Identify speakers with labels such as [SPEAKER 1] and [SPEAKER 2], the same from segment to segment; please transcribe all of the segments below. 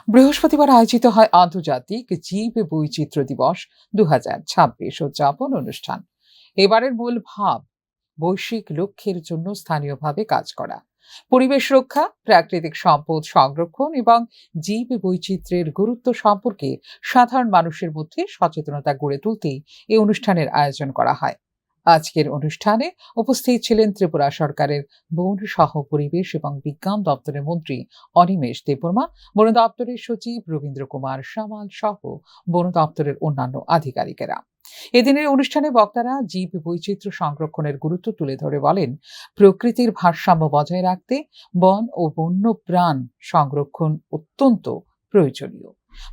[SPEAKER 1] বৃহস্পতিবার আয়োজিত হয় আন্তর্জাতিক জীব বৈচিত্র্য দিবস 2026 উদযাপন অনুষ্ঠান। এবারের মূল ভাব বৈশ্বিক লক্ষ্যের জন্য স্থানীয়ভাবে কাজ করা, পরিবেশ রক্ষা, প্রাকৃতিক সম্পদ সংরক্ষণ এবং জীব বৈচিত্র্যের গুরুত্ব সম্পর্কে সাধারণ মানুষের মধ্যে সচেতনতা গড়ে তুলতেই এই অনুষ্ঠানের আয়োজন করা হয়। আজকের অনুষ্ঠানে উপস্থিত ছিলেন ত্রিপুরা সরকারের বন সহ পরিবেশ এবং বিজ্ঞান দপ্তরের মন্ত্রী অনিমেষ দেববর্মা, বন দপ্তরের সচিব রবীন্দ্র কুমার সামাল সহ বন দপ্তরের অন্যান্য আধিকারিকেরা। এদিনের অনুষ্ঠানে বক্তারা জীব বৈচিত্র্য সংরক্ষণের গুরুত্ব তুলে ধরে বলেন, প্রকৃতির ভারসাম্য বজায় রাখতে বন ও বন্য প্রাণ সংরক্ষণ অত্যন্ত প্রয়োজনীয়।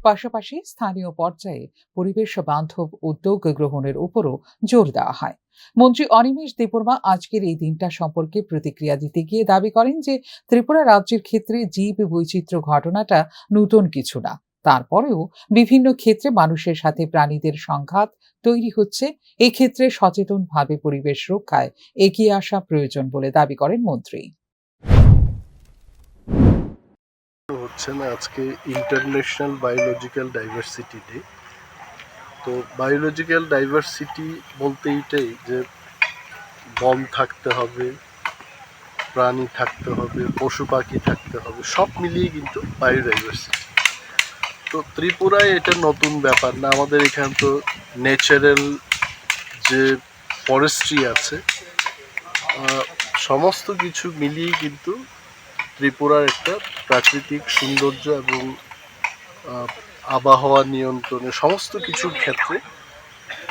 [SPEAKER 1] পাশাপাশি স্থানীয় পর্যায়ে পরিবেশ বান্ধব উদ্যোগ গ্রহণের উপরও জোর দেওয়া হয়। মন্ত্রী অনিমেষ দেববর্মা আজকের এই দিনটা সম্পর্কে প্রতিক্রিয়া দিতে গিয়ে দাবি করেন যে ত্রিপুরা রাজ্যের ক্ষেত্রে জীব বৈচিত্র্য ঘটনাটা নতুন কিছু না, তারপরেও বিভিন্ন ক্ষেত্রে মানুষের সাথে প্রাণীদের সংঘাত তৈরি হচ্ছে। এই ক্ষেত্রে সচেতনভাবে পরিবেশ রক্ষায় এগিয়ে আসা প্রয়োজন বলে দাবি করেন মন্ত্রী।
[SPEAKER 2] হচ্ছে না, আজকে ইন্টারন্যাশনাল বায়োলজিক্যাল ডাইভার্সিটি ডে। তো বায়োলজিক্যাল ডাইভার্সিটি বলতে এইটাই যে বন থাকতে হবে, প্রাণী থাকতে হবে, পশু পাখি থাকতে হবে, সব মিলিয়ে কিন্তু বায়োডাইভার্সিটি। তো ত্রিপুরায় এটা নতুন ব্যাপার না, আমাদের এখানে তো ন্যাচারাল যে ফরেস্ট্রি আছে, সমস্ত কিছু মিলিয়েই কিন্তু ত্রিপুরার একটা প্রাকৃতিক সৌন্দর্য এবং আবহাওয়া নিয়ন্ত্রণে সমস্ত কিছুর ক্ষেত্রে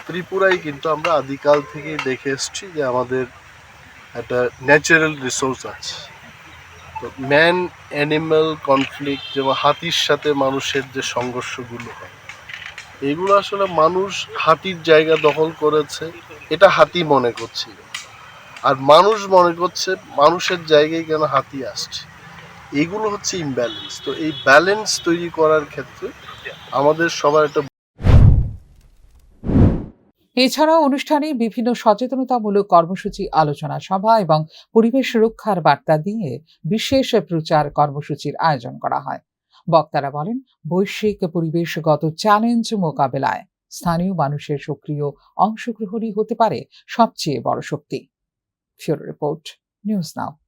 [SPEAKER 2] ত্রিপুরায় কিন্তু আমরা আদিকাল থেকেই দেখে এসছি যে আমাদের একটা ন্যাচারাল রিসোর্স আছে। তো ম্যান অ্যানিম্যাল কনফ্লিক্ট, যেমন হাতির সাথে মানুষের যে সংঘর্ষগুলো হয়, এগুলো আসলে মানুষ হাতির জায়গা দখল করেছে এটা হাতি মনে করছিল, আর মানুষ মনে করছে মানুষের জায়গায় কেন হাতি আসছে। এইগুলো হচ্ছে ইমব্যালেন্স। তো এই ব্যালেন্স তৈরি করার ক্ষেত্রে আমাদের সবার একটা।
[SPEAKER 1] এছাড়াও অনুষ্ঠানে বিভিন্ন সচেতনতামূলক কর্মসূচি, আলোচনা সভা এবং পরিবেশ রক্ষার বার্তা দিয়ে বিশেষ প্রচার কর্মসূচির আয়োজন করা হয়। বক্তারা বলেন, বৈশ্বিক পরিবেশগত চ্যালেঞ্জ মোকাবেলায় স্থানীয় মানুষের সক্রিয় অংশগ্রহণই হতে পারে সবচেয়ে বড় শক্তি। ফিউরো রিপোর্ট, নিউজ নাও।